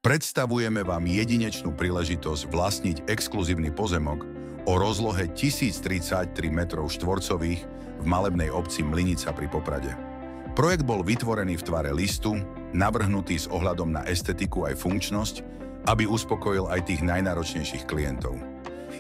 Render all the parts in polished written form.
Predstavujeme vám jedinečnú príležitosť vlastniť exkluzívny pozemok o rozlohe 1033 m2 v malebnej obci Mlynica pri Poprade. Projekt bol vytvorený v tvare listu, navrhnutý s ohľadom na estetiku aj funkčnosť, aby uspokojil aj tých najnáročnejších klientov.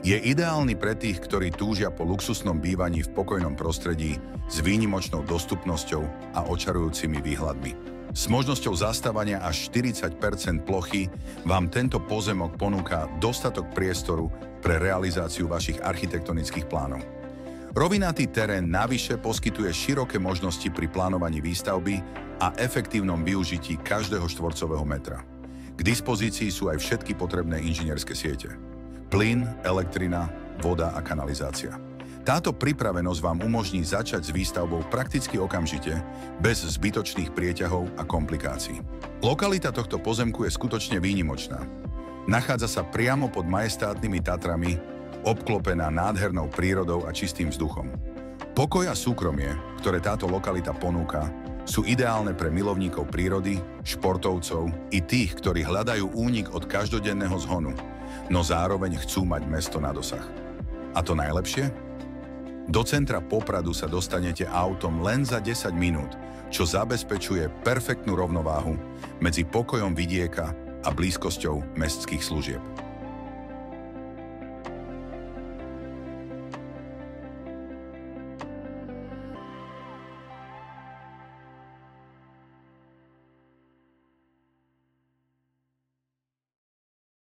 Je ideálny pre tých, ktorí túžia po luxusnom bývaní v pokojnom prostredí s výnimočnou dostupnosťou a očarujúcimi výhľadmi. S možnosťou zastávania až 40% plochy vám tento pozemok ponúka dostatok priestoru pre realizáciu vašich architektonických plánov. Rovinatý terén navyše poskytuje široké možnosti pri plánovaní výstavby a efektívnom využití každého štvorcového metra. K dispozícii sú aj všetky potrebné inžinierské siete. Plyn, elektrina, voda a kanalizácia. Táto pripravenosť vám umožní začať s výstavbou prakticky okamžite, bez zbytočných prieťahov a komplikácií. Lokalita tohto pozemku je skutočne výnimočná. Nachádza sa priamo pod majestátnymi Tatrami, obklopená nádhernou prírodou a čistým vzduchom. Pokoj a súkromie, ktoré táto lokalita ponúka, sú ideálne pre milovníkov prírody, športovcov i tých, ktorí hľadajú únik od každodenného zhonu, no zároveň chcú mať mesto na dosah. A to najlepšie? Do centra Popradu sa dostanete autom len za 10 minút, čo zabezpečuje perfektnú rovnováhu medzi pokojom vidieka a blízkosťou mestských služieb.